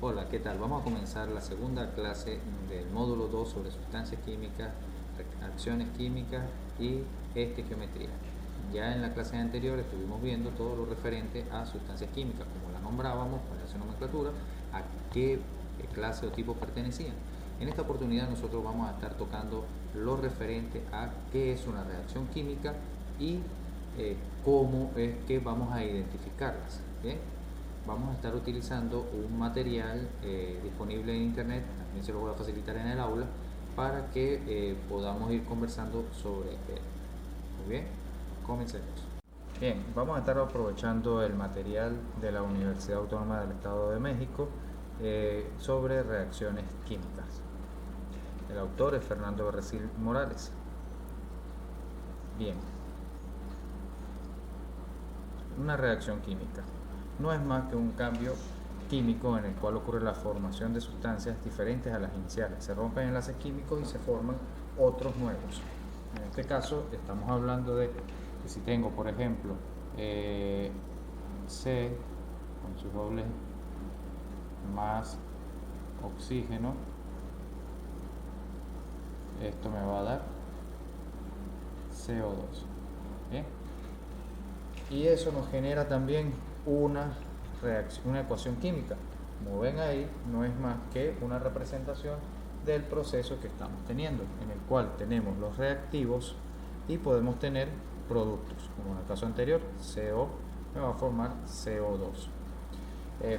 Hola, ¿qué tal? Vamos a comenzar la segunda clase del módulo 2 sobre sustancias químicas, reacciones químicas y estequiometría. Ya en la clase anterior estuvimos viendo todo lo referente a sustancias químicas, como las nombrábamos, cuál era su nomenclatura, a qué clase o tipo pertenecían. En esta oportunidad nosotros vamos a estar tocando lo referente a qué es una reacción química y cómo es que vamos a identificarlas. ¿Bien? Vamos a estar utilizando un material disponible en internet, también se lo voy a facilitar en el aula, para que podamos ir conversando sobre él. Muy bien, comencemos. Bien, vamos a estar aprovechando el material de la Universidad Autónoma del Estado de México sobre reacciones químicas. El autor es Fernando Berrecil Morales. Bien, una reacción química no es más que un cambio químico en el cual ocurre la formación de sustancias diferentes a las iniciales. Se rompen enlaces químicos y se forman otros nuevos. En este caso estamos hablando de que si tengo, por ejemplo, C con su doble más oxígeno, esto me va a dar CO2. ¿Bien? Y eso nos genera también una reacción, una ecuación química. Como ven ahí, no es más que una representación del proceso que estamos teniendo, en el cual tenemos los reactivos y podemos tener productos, como en el caso anterior, CO me va a formar CO2.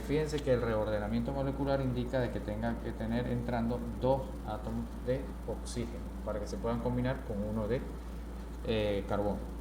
Fíjense que el reordenamiento molecular indica de que tengan que tener entrando dos átomos de oxígeno para que se puedan combinar con uno de carbono.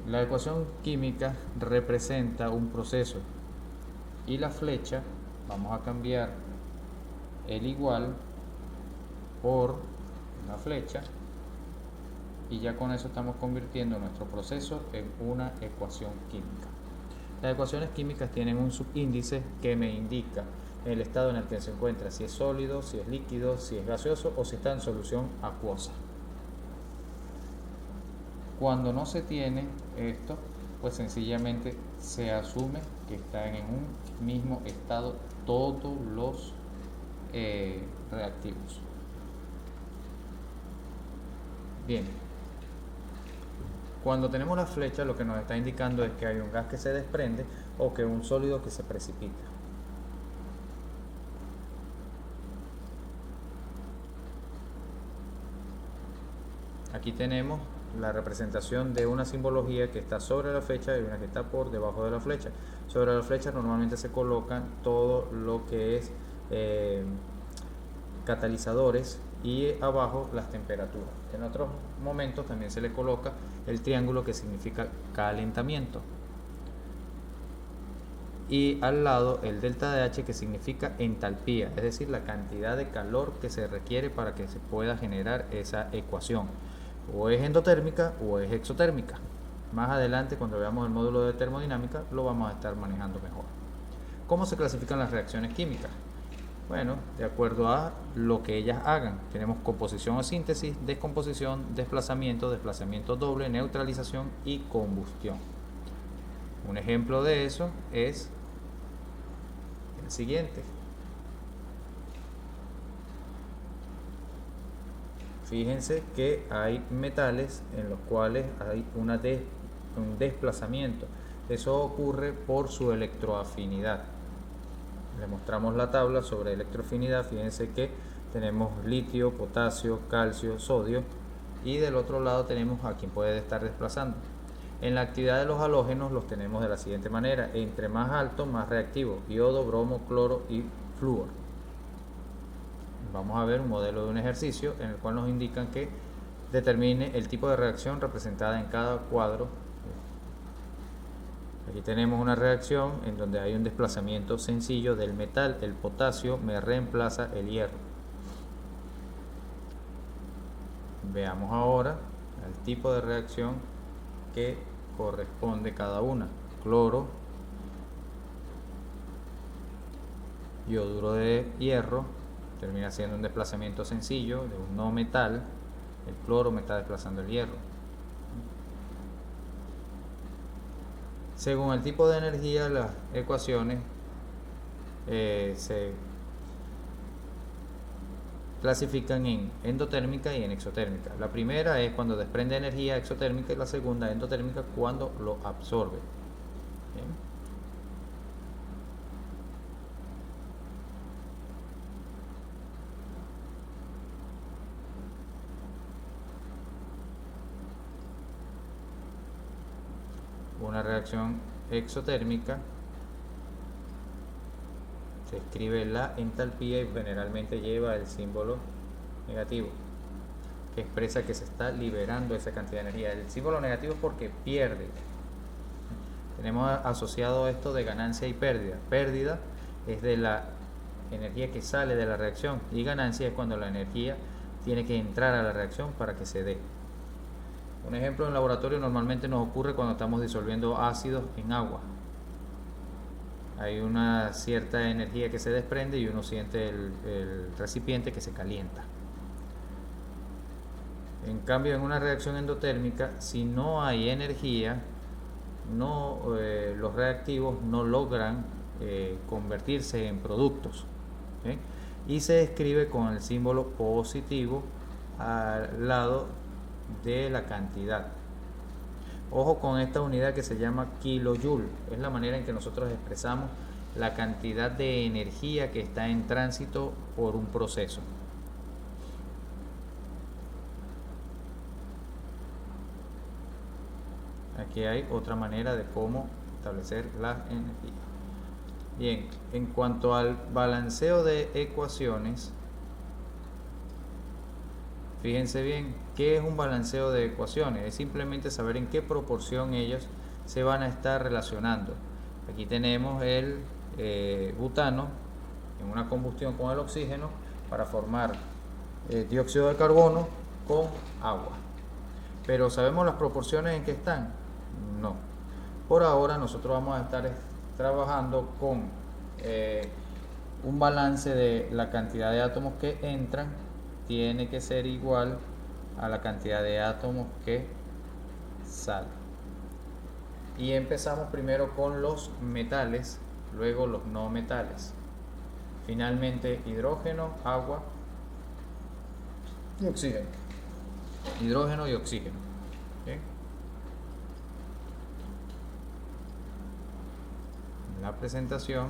La ecuación química representa un proceso y la flecha, vamos a cambiar el igual por una flecha y ya con eso estamos convirtiendo nuestro proceso en una ecuación química. Las ecuaciones químicas tienen un subíndice que me indica el estado en el que se encuentra, si es sólido, si es líquido, si es gaseoso o si está en solución acuosa. Cuando no se tiene esto, pues sencillamente se asume que están en un mismo estado todos los reactivos. Bien, cuando tenemos la flecha lo que nos está indicando es que hay un gas que se desprende o que un sólido que se precipita. Aquí tenemos la representación de una simbología que está sobre la flecha y una que está por debajo de la flecha. Sobre la flecha normalmente se colocan todo lo que es catalizadores y abajo las temperaturas. En otros momentos también se le coloca el triángulo que significa calentamiento y al lado el delta de H que significa entalpía, es decir, la cantidad de calor que se requiere para que se pueda generar esa ecuación. O es endotérmica o es exotérmica. Más adelante, cuando veamos el módulo de termodinámica, lo vamos a estar manejando mejor. ¿Cómo se clasifican las reacciones químicas? Bueno, de acuerdo a lo que ellas hagan. Tenemos composición o síntesis, descomposición, desplazamiento doble, neutralización y combustión. Un ejemplo de eso es el siguiente. Fíjense que hay metales en los cuales hay un desplazamiento. Eso ocurre por su electroafinidad. Le mostramos la tabla sobre electroafinidad. Fíjense que tenemos litio, potasio, calcio, sodio y del otro lado tenemos a quien puede estar desplazando. En la actividad de los halógenos los tenemos de la siguiente manera: entre más alto, más reactivo: yodo, bromo, cloro y flúor. Vamos a ver un modelo de un ejercicio en el cual nos indican que determine el tipo de reacción representada en cada cuadro. Aquí tenemos una reacción en donde hay un desplazamiento sencillo del metal, el potasio me reemplaza el hierro. Veamos ahora el tipo de reacción que corresponde cada una. Cloro, yoduro de hierro, termina siendo un desplazamiento sencillo de un no metal. El cloro me está desplazando el hierro. Según el tipo de energía, las ecuaciones se clasifican en endotérmica y en exotérmica. La primera es cuando desprende energía exotérmica y la segunda endotérmica cuando lo absorbe. Bien. Una reacción exotérmica se escribe la entalpía y generalmente lleva el símbolo negativo, que expresa que se está liberando esa cantidad de energía. El símbolo negativo es porque pierde. Tenemos asociado esto de ganancia y pérdida. Pérdida es de la energía que sale de la reacción y ganancia es cuando la energía tiene que entrar a la reacción para que se dé. Un ejemplo en laboratorio normalmente nos ocurre cuando estamos disolviendo ácidos en agua. Hay una cierta energía que se desprende y uno siente el recipiente que se calienta. En cambio, en una reacción endotérmica, si no hay energía, los reactivos no logran convertirse en productos. ¿Okay? Y se escribe con el símbolo positivo al lado de la cantidad. Ojo con esta unidad que se llama kilojoule. Es la manera en que nosotros expresamos la cantidad de energía que está en tránsito por un proceso. Aquí hay otra manera de cómo establecer la energía. Bien, en cuanto al balanceo de ecuaciones, fíjense bien, ¿qué es un balanceo de ecuaciones? Es simplemente saber en qué proporción ellos se van a estar relacionando. Aquí tenemos el butano en una combustión con el oxígeno para formar dióxido de carbono con agua. Pero ¿sabemos las proporciones en que están? No. Por ahora nosotros vamos a estar trabajando con un balance de la cantidad de átomos que entran tiene que ser igual a la cantidad de átomos que salen. Y empezamos primero con los metales, luego los no metales. Finalmente hidrógeno, agua y oxígeno. Hidrógeno y oxígeno. ¿Okay? La presentación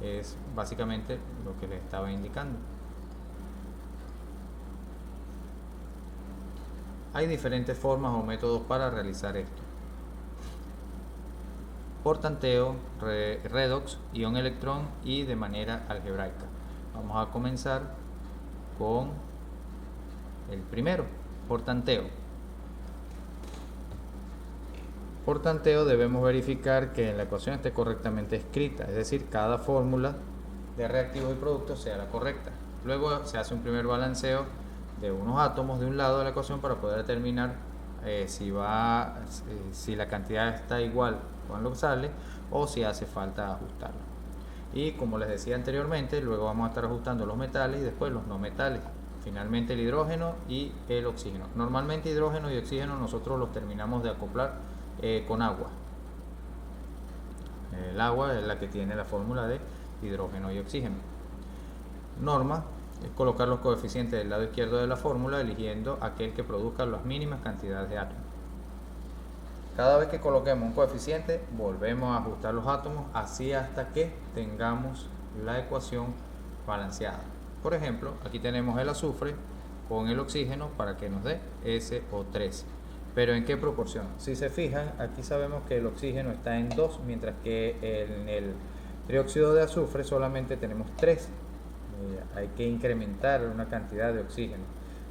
es básicamente lo que les estaba indicando. Hay diferentes formas o métodos para realizar esto. Por tanteo, redox, ion electrón y de manera algebraica. Vamos a comenzar con el primero, por tanteo. Por tanteo debemos verificar que la ecuación esté correctamente escrita, es decir, cada fórmula de reactivos y productos sea la correcta. Luego se hace un primer balanceo de unos átomos de un lado de la ecuación para poder determinar si la cantidad está igual con lo que sale o si hace falta ajustarlo. Y como les decía anteriormente, luego vamos a estar ajustando los metales y después los no metales. Finalmente el hidrógeno y el oxígeno. Normalmente hidrógeno y oxígeno nosotros los terminamos de acoplar con agua. El agua es la que tiene la fórmula de hidrógeno y oxígeno. Norma es colocar los coeficientes del lado izquierdo de la fórmula eligiendo aquel que produzca las mínimas cantidades de átomos. Cada vez que coloquemos un coeficiente volvemos a ajustar los átomos así hasta que tengamos la ecuación balanceada. Por ejemplo, aquí tenemos el azufre con el oxígeno para que nos dé SO3. Pero ¿en qué proporción? Si se fijan, aquí sabemos que el oxígeno está en 2, mientras que en el trióxido de azufre solamente tenemos 3. Hay que incrementar una cantidad de oxígeno.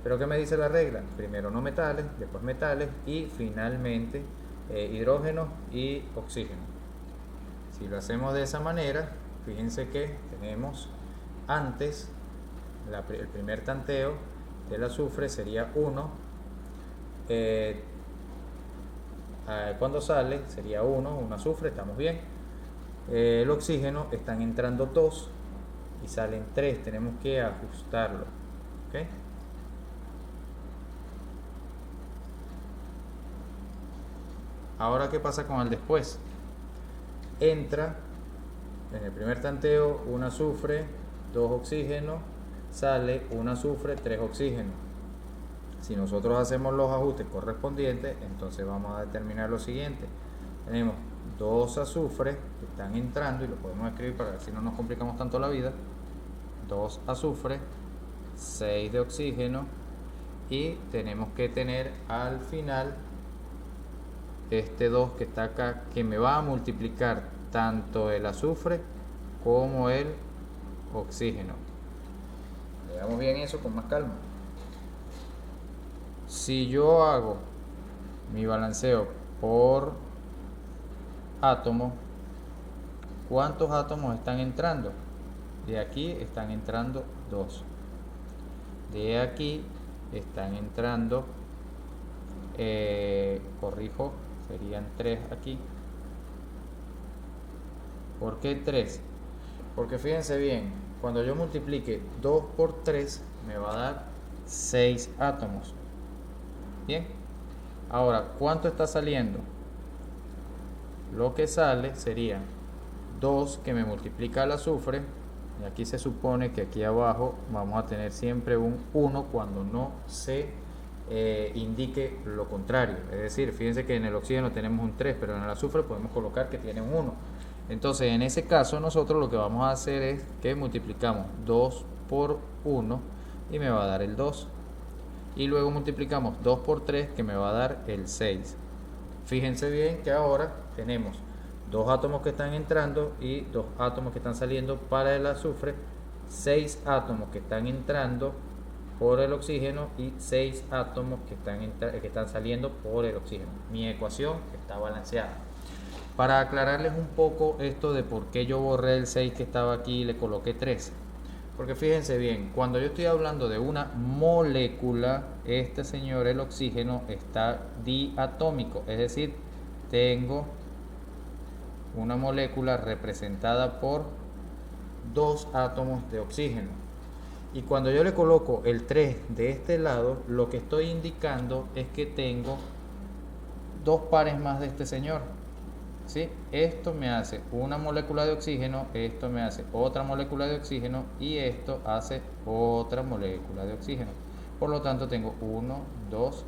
Pero ¿qué me dice la regla? Primero no metales, después metales y finalmente hidrógeno y oxígeno. Si lo hacemos de esa manera, fíjense que tenemos antes el primer tanteo del azufre sería 1. Cuando sale sería 1, un azufre, estamos bien. El oxígeno están entrando 2 y salen 3, tenemos que ajustarlo. ¿Okay? Ahora, ¿qué pasa con el después? Entra en el primer tanteo, un azufre, 2 oxígenos, sale un azufre, 3 oxígenos. Si nosotros hacemos los ajustes correspondientes, entonces vamos a determinar lo siguiente. Tenemos 2 azufres que están entrando, y lo podemos escribir para ver si no nos complicamos tanto la vida. 2 azufres, 6 de oxígeno, y tenemos que tener al final este 2 que está acá, que me va a multiplicar tanto el azufre como el oxígeno. Veamos bien eso con más calma. Si yo hago mi balanceo por átomo, ¿cuántos átomos están entrando? De aquí están entrando 2. De aquí están entrando, corrijo, serían 3 aquí. ¿Por qué 3? Porque fíjense bien, cuando yo multiplique 2 por 3 me va a dar 6 átomos. Bien, ahora, ¿cuánto está saliendo? Lo que sale sería 2 que me multiplica el azufre, y aquí se supone que aquí abajo vamos a tener siempre un 1 cuando no se indique lo contrario. Es decir, fíjense que en el oxígeno tenemos un 3, pero en el azufre podemos colocar que tiene un 1. Entonces, en ese caso, nosotros lo que vamos a hacer es que multiplicamos 2 por 1 y me va a dar el 2. Y luego multiplicamos 2 por 3 que me va a dar el 6. Fíjense bien que ahora tenemos 2 átomos que están entrando y 2 átomos que están saliendo para el azufre, 6 átomos que están entrando por el oxígeno y 6 átomos que están saliendo por el oxígeno. Mi ecuación está balanceada. Para aclararles un poco esto de por qué yo borré el 6 que estaba aquí y le coloqué 3. Porque fíjense bien, cuando yo estoy hablando de una molécula, este señor, el oxígeno, está diatómico. Es decir, tengo una molécula representada por 2 átomos de oxígeno. Y cuando yo le coloco el 3 de este lado, lo que estoy indicando es que tengo 2 pares más de este señor. ¿Sí? Esto me hace una molécula de oxígeno, esto me hace otra molécula de oxígeno y esto hace otra molécula de oxígeno. Por lo tanto tengo 1, 2,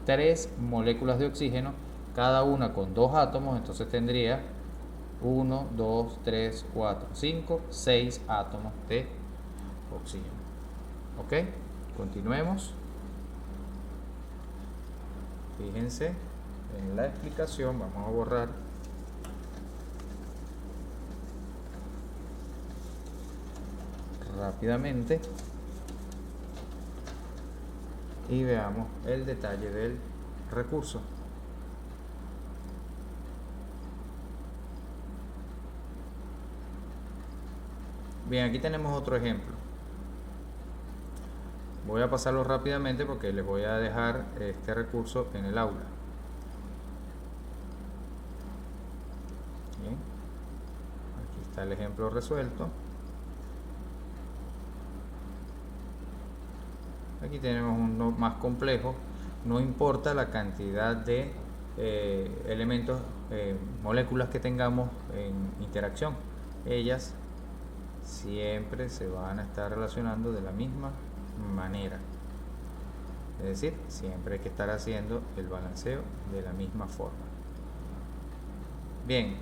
3 moléculas de oxígeno, cada una con 2 átomos, entonces tendría 1, 2, 3, 4, 5, 6 átomos de oxígeno. ¿Ok? Continuemos. Fíjense en la explicación, vamos a borrar rápidamente y veamos el detalle del recurso. Bien, aquí tenemos otro ejemplo. Voy a pasarlo rápidamente porque les voy a dejar este recurso en el aula. Bien, aquí está el ejemplo resuelto. Aquí tenemos uno más complejo. No importa la cantidad de elementos, moléculas que tengamos en interacción, ellas siempre se van a estar relacionando de la misma manera. Es decir, siempre hay que estar haciendo el balanceo de la misma forma. Bien,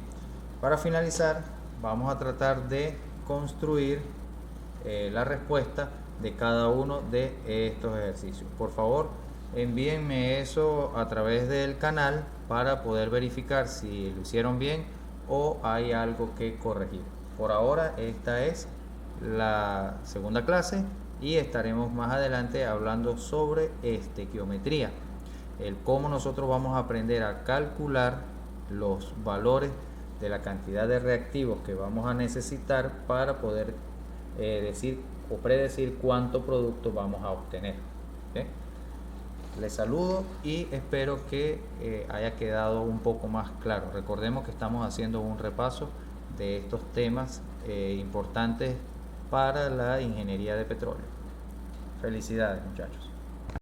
para finalizar vamos a tratar de construir la respuesta de cada uno de estos ejercicios. Por favor, envíenme eso a través del canal para poder verificar si lo hicieron bien o hay algo que corregir. Por ahora esta es la segunda clase y estaremos más adelante hablando sobre estequiometría, el cómo nosotros vamos a aprender a calcular los valores de la cantidad de reactivos que vamos a necesitar para poder decir o predecir cuánto producto vamos a obtener. ¿Okay? Les saludo y espero que haya quedado un poco más claro. Recordemos que estamos haciendo un repaso de estos temas importantes para la ingeniería de petróleo. Felicidades, muchachos.